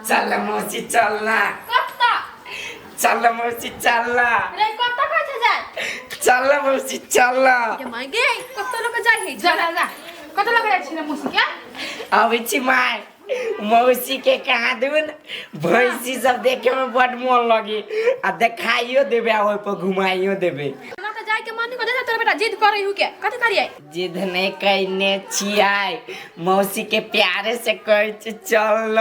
चल मौसी चलना कत्ता चल मौसी चलना रे कत्ता काছে যায় चल मौसी चलना के मागे कत्ता लोग যায় हे जा जा कत्ता लोग যায় छिना मौसी के अबे छी माय मौसी के कहा दून भैंसी सब देखे में बड़ मन लगी आ देखाइयो देबे आ ओइ पर घुमाइयो देबे ना के जाय के मन को देता तोर बेटा जिद करई हु के कथि करियै जिद नहीं कहने छियै मौसी के प्यारे से कहै छी चल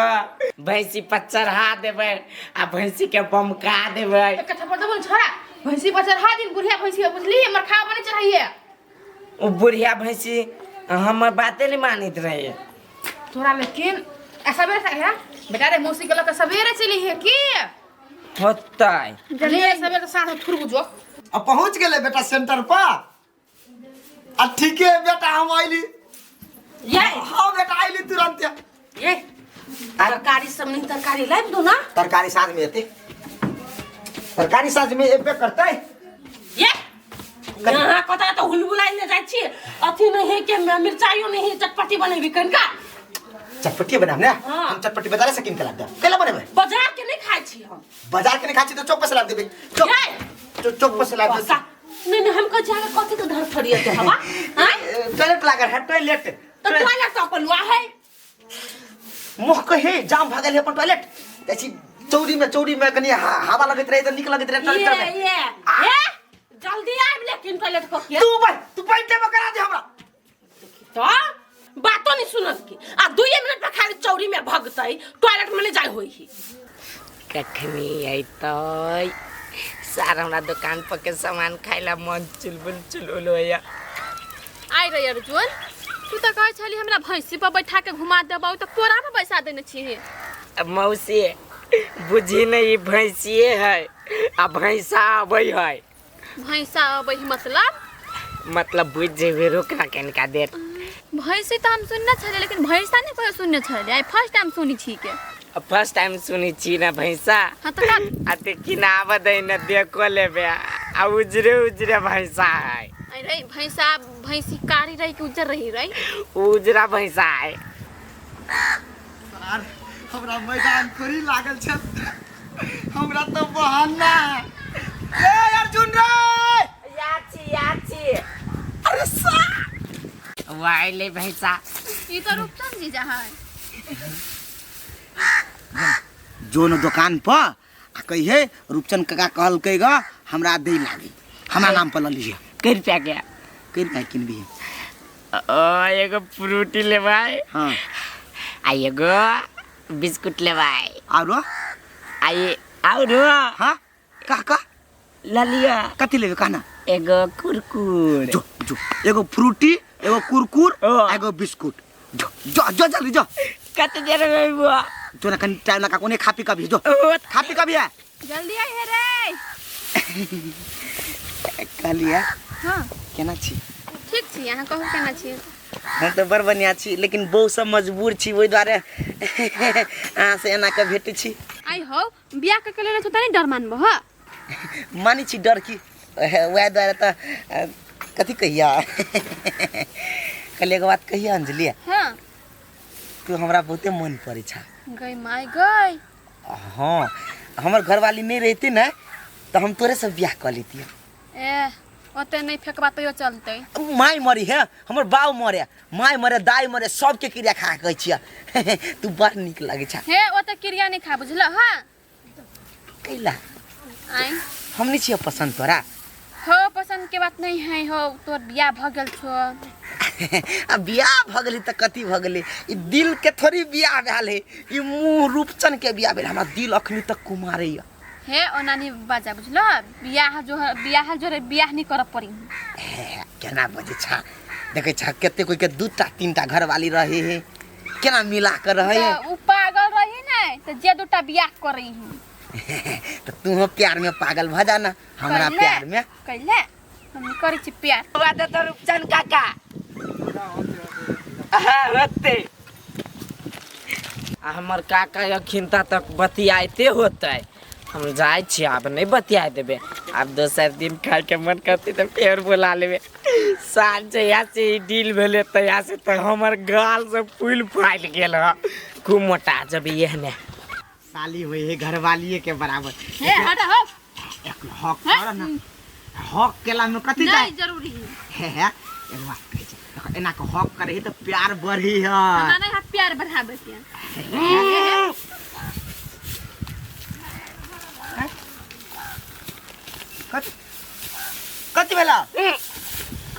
भैंसी पर चढ़ा देबे आ भैंसी के बमका देबे कथा पर बोल छोड़ा भैंसी पर चढ़ा दिन बुढ़िया भैंसी बुझली हमर खा बने चढ़ाइए ओ बुढ़िया भैंसी हमर बातें नहीं मानित रहे तोरा लेकिन ऐसा बेरे से है बेटा रे मौसी के लक सवेरे चली है की होता जल्दी सवेरे साथ थुर बुझो अब पहुंच गेले बेटा सेंटर पर आ ठीक है बेटा हम आइली ये हां बेटा आइली तुरंत ये तरकारी सब नहीं तरकारी लाइब दो ना तरकारी साथ में एते तरकारी साथ में एबे करतै ये यहाँ कता तो हुलबुलाई ले जाय छी अथी नहीं है के मिर्चाइयो नहीं है चटपटी बनेबी कनका चटपटी बनाम ने हम चटपटी बाजार से किन के लाब केला बनेबे बाजार के नहीं खाइ छी हम बाजार के नहीं खाची तो चौक पर से लाब देबे चौक पर से लाब दे नहीं हम को जाके कथि तो धर फड़िए तो हवा हैं टॉयलेट लागल है टॉयलेट तो टॉयलेट तो अपन वा है मोह कहे जाम भागल है अपन टॉयलेट ऐसी चौड़ी में कनी हवा लगत रहे तो निक लगत रहे टॉयलेट में ये जल्दी आइब लेकिन टॉयलेट को के तू बैठे करा दे हमरा तो बातो नहीं सुनत की आ 2 मिनट में खाली चौरी में भगतई टॉयलेट में ले जाय होई ही कखनी आइतै सारा हमरा दुकान पर के सामान खाइला मन चुलबुल होया आई रे अर्जुन तू तो कहे छली हमरा भैंसी पर बैठा के घुमा देबौ तो कोरा में पैसा देने छी मौसी बुझी नहीं भैंसिए है आ भैंसा अबै है भैंसा अबै मतलब बुझ जेबे रोकना केनका देर भैंसी तो हम सुनने छले लेकिन भैंसा नहीं कहियो सुनने छले आई फर्स्ट टाइम सुनी छी के फर्स्ट टाइम सुनी छी ना भैंसा हां तो का आते किनाव दे न देखो लेबे आ उजरे भैंसा है अरे भैंसी कारी रही कि उजर रही उजरा भैंसा है यार हमरा मैदान थोड़ी लागल छ हमरा तो बहाना ए अर्जुन रे याची अरे सा वाइले भैंसा ई तो रूपचंद जी जहां जोन दुकान पर आ कहिए रूपचंद काका कहलकै ग हमरा दे लागी हमरा नाम पर ल लीजिए कै रुपया के कै रुपया किनबी एगो फ्रूटी लेबै हां आ एगो बिस्कुट लेबै आरो आउरो हां का ललिया कथि लेबे कहना एगो कुरकुर जो एगो फ्रूटी एगो कुरकुर एगो बिस्कुट जो जल्दी जो कते देर में बुआ तोरा कनी टाइम लगा कोने खा पी का भेज दो खा पी का भी है जल्दी आई हे रे कहलिया हां केना छी ठीक छी यहां कहू केना छी हम तो बड़ बढ़िया छी लेकिन बहु सब मजबूर छी ओइ द्वारे आ से एना के भेट छी आई हो बियाह के केले छ तनी डर मानबो ह मानी छी डर की वह द्वारे त कथि कहिया कल एक बात कहिया अंजलि हां तू हमरा बहुते मन पड़े छ गई माय गई हां हमर घरवाली नहीं रहती ना तो हम तोरे से बियाह कर लेती ए ओते नहीं फेकबा तो चलते माई मरी है हमर बाऊ मरे माई मरे दाई मरे सबके क्रिया खा कहै छिया तू बड़ निक लागे छ हे ओते क्रिया नहीं खा बुझल हां कैला आई हमनी छिया पसंद तोरा हो पसंद के बात नहीं है हो तोर बियाह भ गेल छो अब बियाह भ गेली त कथि भ गेली ई दिल के थोड़ी बियाह भेल है ई मुंह रूपचंद के बियाह भेल हमरा दिल अखनी तक कुमारे या हे ओनानी बाजा बुझल बियाह जो बियाह नहीं कर पड़ी केना बजे छ देखे छ केते कोई के दूटा तीनटा घर वाली रहे है केना मिला कर रहे है उ पागल रही नहीं त जे दूटा बियाह करई तो तू प्यार में पागल भ जाना हमरा प्यार में कैले हम करै छी प्यार बात तो रूपचंद काका होते हमर काका अखिनता तक बतियाते होते हम जाए छी अब नहीं बतिया देबे अब दोसर दिन खाए के मन करती तो फेर बोला लेबे साँझ यहाँ से डील भेले तो यहाँ से तो हमर गाल से फूल फाट गेल खूब मोटा जब ये ने साली हुई है घरवाली के बराबर हे हट हो एक हक कर ना हक केला में कथी जाए नहीं जरूरी है है एक बात कहै छै देखो एना के हक करे त प्यार बढ़ी है हमरा नहीं हाथ प्यार बढ़ाबे के कथी कथी भेला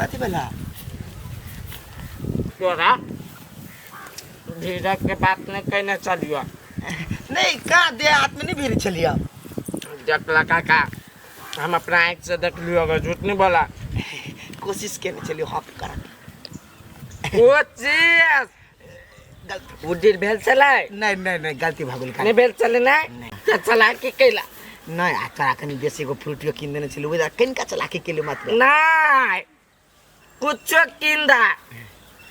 कथी भेला तोरा धीरज के बात नहीं कहने चलियो नहीं का दे हाथ में नहीं भीड़ चलिया जटला काका हम अपना आँख से देख लियो अगर झूठ नहीं बोला कोशिश केने चलियो हक कर कोशिश वो डील भेल चले नहीं नहीं नहीं गलती भगुल का नहीं भेल चले नहीं तो चला के कैला नहीं आ तोरा कनी बेसी को फ्रूटियो किन देने चलु उधर किनका चला के केले मात्र नहीं कुछ किंदा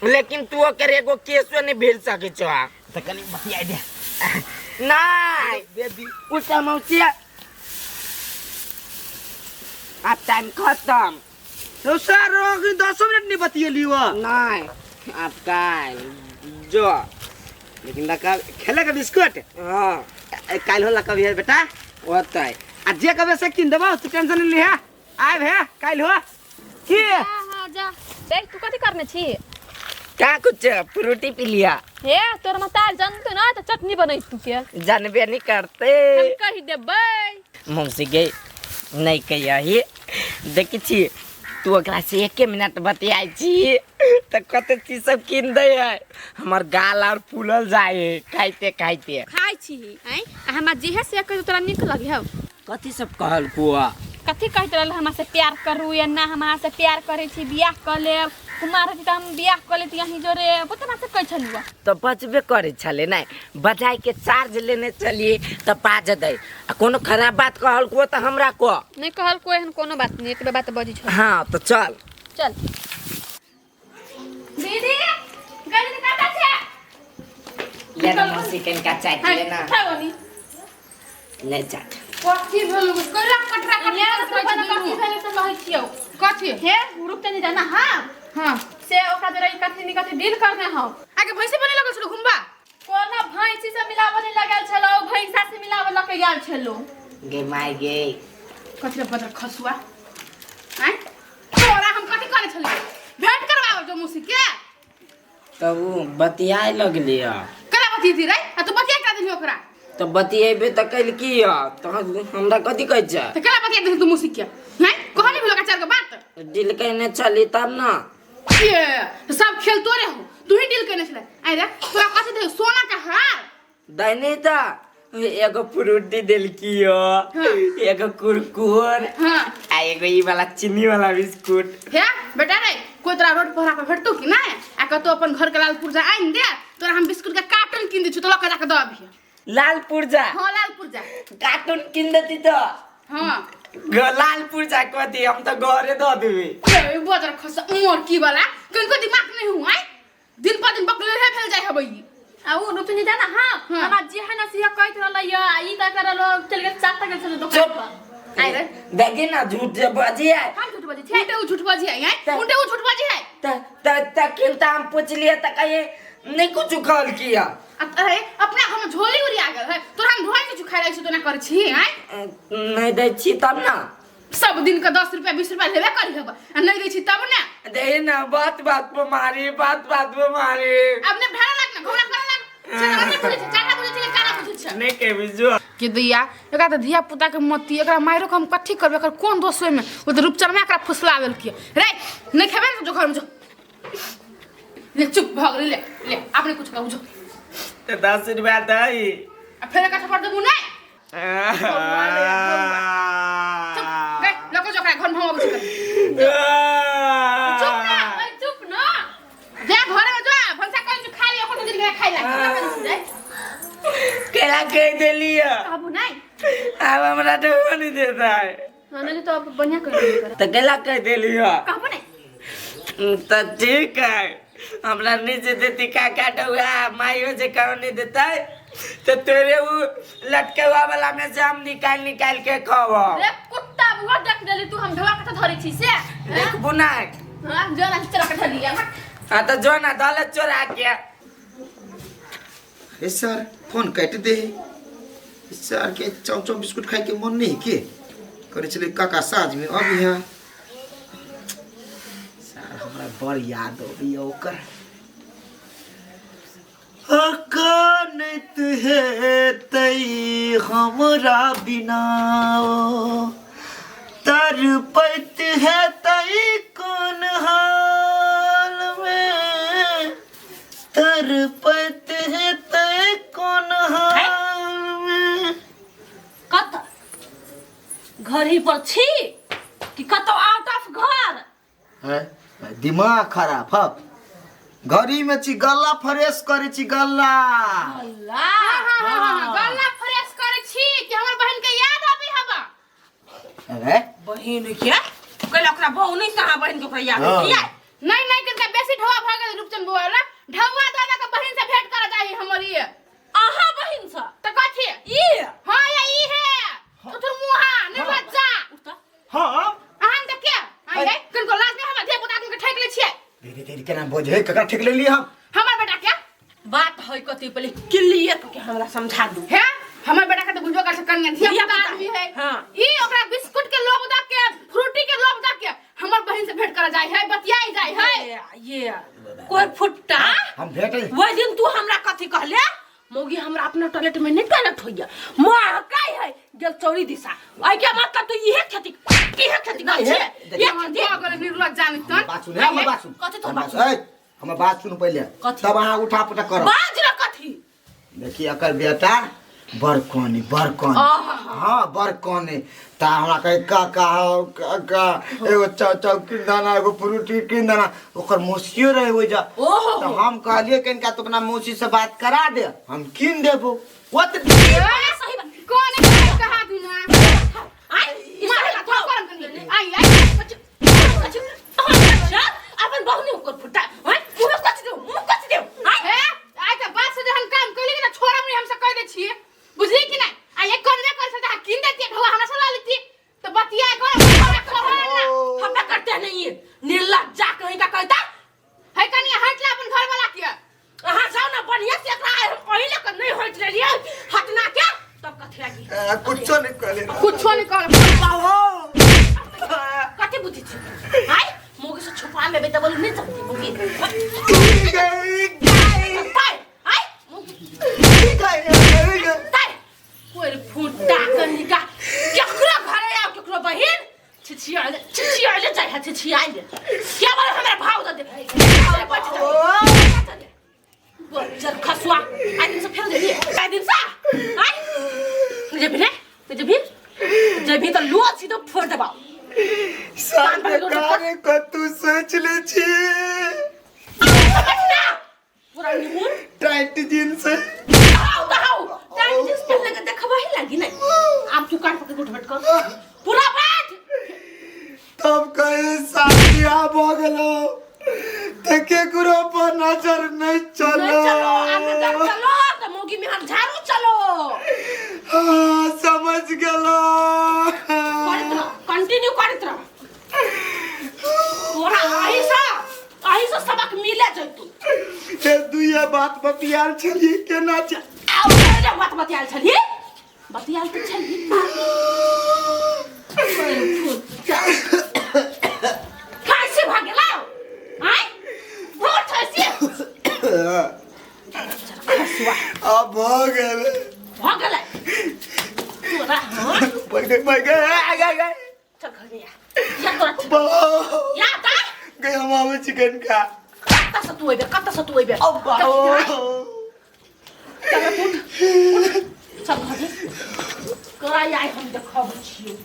लेकिन तू ओकर एगो केसो नहीं भेल सके छ त कनी बतिया दे नहीं दे दी उठा मौसिया अब टाइम खत्म तो सर 10 मिनट नहीं बतियली वो नहीं अब काल जो लेकिन लका खेले का बिस्कुट हाँ काल होला कभी है बेटा होता है आ जे कबे से किन देबो तू टेंशन नहीं ले आब है काल हो की हां जा देख तू कथी करने छी क्या कुछ फ्रूटी पी लिया हे तोर मताल जानतो ना तो चटनी बनाई तू के जानबे नहीं करते हम कहि देबै मौसी गई नहीं कही देखी छी तू ओकरा से 1 मिनट बतियाई छी तो कते चीज सब किन दे है हमर गाल और फूलल जाए खाइते खाइते खाइ छी हैं हमरा जेहे से कहि तोरा निक लगे हौ कथी सब कहल कुआ कथी कहत रहल हमरा से प्यार करू या ना हमरा से प्यार करे छी बियाह कर लेब कुमार जी त हम बियाह कर लेती यहीं जोरे पता से कह छलुआ तो बचबे करे छले नहीं बजाय के चार्ज लेने चलिए तो पाज दे आ कोनो खराब बात कहल को तो हमरा को नहीं कहल कोई हन कोनो बात नहीं एक बात बजी छ हाँ तो चल चल दीदी गाड़ी निकाटा छे लेना मौसी कनका चाय लेना खाओनी नहीं चाट कथी भेल कला कटरा कटरा कथी भेल त लहै छियौ कथी हे रुक तनी जाना हां से ओका जरा कथी नि कथी डील करने हो आगे भैंसी बने लगल छलो घुमबा कोना भैंसी से मिलाव नहीं लगल छलो भैंसा से मिलाव लके गेल छलो गे माय गे कथी बदर खसुआ हैं तोरा हम कथी करे छली भेंट करवाओ जो मुसी के तो वो बतियाए लगली कला बती थी रे आ तू बतिया का देली ओकरा तो बतिएबे तो कैल की तो हमरा कथी कहै छ तो कला बतिया देली तू मुसी के हैं कहनी भी लगा चार के बात दिल कहने चली तब ना ये तो सब खेल तोरे हो तू ही डील करने चले आई रे तोरा कथी दे सोना का हार दैनी ता एगो फ्रूटी देलकी हो एगो कुरकुर हां आ एगो ई वाला चीनी वाला बिस्कुट हे बेटा रे कोई तोरा रोड पर आके भेटतो कि ना आ क तो अपन घर के लालपुर जा आइन दे तोरा हम बिस्कुट के कार्टन किन दी छु तो लका जाके द अभी लालपुर जा हां लालपुर जा कार्टून किन देती तो हां लालपुर जा कथी हम तो घरे द देबे ए बजर खस उमर की वाला कनको दिमाग नहीं हुआ है दिन पर दिन बकले रहे फैल जाय हबई आ उ रुपनी जाना हां हमरा जे है ना सिया कहत रहल या ई त करलो चल के चाट के चल दुकान पर आई रे देखी ना झूठ जे बजी है हम झूठ बजी थे उठे झूठ बजी है उठे झूठ बजी है त किंता हम पूछ लिए त कहे नहीं कुछ कहल किया अरे अपना हम झोली उरी आ गेल है तोरा हम ढोल के खाइ रहै छी तो ना कर छी हैं नहीं दे छी तब ना सब दिन का 10 रुपया 20 रुपया लेबे करी हबा आ नहीं दै छी तब ना दे ना बात बात पे मारी बात बात पे मारी अपने भाड़ा लाग ना घोड़ा कर लाग चला नहीं बुझे चाटा बुझे छी काला बुझे छ नहीं के बिजो के दैया एकरा त धिया पुता के मती एकरा माइरो के हम कथि करबे एकर कोन दोष में ओ त रूपचर में एकरा फुसलावेल के रे नहीं खेबे जो घर में जो ले चुप भाग ले ले आपने कुछ कहू जो तो 10 रुपया दई आ फेर का थपड़ देबू नहीं गए लोको जो घर में हम चुप ना जा घर में जा भंसा कोई खा लियो कोनो दिन खाइ ला केला कह देलिए काबू नहीं अब हमरा तो नहीं देता है नहीं तो अब बढ़िया कर तो केला कह देलिए काबू नहीं तो ठीक है हमरा नीचे देती का हुआ माइयो जे कहो नहीं देता है तो तेरे वो लटकेवा वाला में से हम निकाल के खाओ रे कुत्ता बुआ देख देली तू हम ढला के धरी छी से देख बुनाई हां जला चला के धरी लिया हां तो जो ना दौलत चोरा के ए सर फोन काट दे सार के चाउ चाउ बिस्कुट खाए के मन नहीं के करे चले काका साज में अब यहाँ सार हमरा बड़ याद होई ओकर अकानत है तई हमरा बिना तरपत है तई कौन हाल में तरपत है तई कौन हाल में कत घर ही पर छी कि कतो आउट ऑफ घर है दिमाग खराब है घरी में ची गल्ला फ्रेश करे ची गल्ला अल्लाह गल्ला फ्रेश करे छी कि हमर बहन के याद आबी हबा अरे बहिन के कल ओकरा बहु नहीं कहा बहन के ओकरा याद किया नहीं किनका बेसी ढवा भ गेल रूपचंद बुआ वाला ढवा दादा के बहन से भेंट करे जाई हमर ये आहा बहिन सा त कथि ई हां ये ई है तो मुहा निर्लज्जा हां अहन त के आइ किनको लाज नहीं हम दे बता के ठेक ले छियै धीरे धीरे केना बोझे ककरा ठेक ले लिए हम हमर बेटा के बात है कथि पहले क्लियर के हमरा समझा दू है हमर बेटा के तो बुझबो कर कन्या धिया धिया पुता पुता आदमी है हाँ। ई ओकरा बिस्कुट के लोभ दा के फ्रूटी के लोभ दा के हमर बहन से भेंट करे जाई है बतियाई जाई है ये कोई फुट्टा हम भेटे वो दिन तू हमरा कथि कहले मोगी हमरा अपना टॉयलेट में नहीं टॉयलेट होइया मां काई है गेल चौरी दिशा आई के मतलब तू इहे खेती कर छे ये हमर बुआ के निर्लज्जा नहीं तन बात सुन हम बात सुन कथि तो बात ए हम बात सुन पहले कथी? तब वहां उठा पटा कर बाज रे कथि देखिए अकर बेटा बरकोनी हां बरकोनी ता हमरा कहे का एगो चाउ किंदाना एगो फ्रूटी किंदाना ओकर मौसियो रहे हो जा ओहो। तो हम कहलिए कनका तो अपना मौसी से बात करा दे हम किन देबो ओत सही बात कौन है कहा तू ना आई मार तो करम कनी आई अपन बहु नहीं ओकर फुट्टा हैं मुंह कच दे है आई त बात से हम काम कइली कि ना छोड़म नहीं हम से कह दे छी बुझली कि नहीं आ एक करने कर सकता किन देती ढवा हमरा से ला लेती तो बतिया कर हम करते नहीं है निर्लज्जा कहीं का कहता है कनी हट ला अपन घर वाला के हां जाओ ना बढ़िया से एकरा हम पहले कर नहीं होइत रहिए हटना क्या तब कथि लागी कुछ नहीं कहले कुछो नहीं कर कथि बुद्धि छी हाय मोगी से छुपा लेबे त बोल नहीं सकती मोगी हाय हाय मोगी ताई कोई फुट्टा कहीं का केकरो घरे आओ केकरो बहिन छिछिया ले जाय है छिछिया ले क्या बोले हमरा भाव दे अरे बच जा जर खसवा आई दिन से फेर दे आई दिन सा हाय जब भी तो लोग सीधे फोड़ देबा सरकार को तू सोच ले छी पूरा निहुर टाइट जींस आओ टाइम जिस पहले के देखबा ही लागी नहीं आप तू काट पके उठ कर पूरा बैठ तब कहे साथिया भ गेलो त केकरो पर नजर नहीं चलो चलो आगे तक चलो तो मोगी में हम झाड़ू चलो हाँ, समझ गेलो कंटिन्यू करत रह तोरा आही से सबक मिले जैतू ए दुइया बात बतियाल छलिए केना छ आओ रे बात बतियाल छलिए बतियाल त छलिए कैसे भागेला आय बहुत हंसी अब भ गेले भागेला तोरा हां बैठ गए चल घर में या तोरा या ता गए हम आवे चिकन का कत्ता से तू आइबे अब चल उठ चल घर में करा आई हम देखब छियो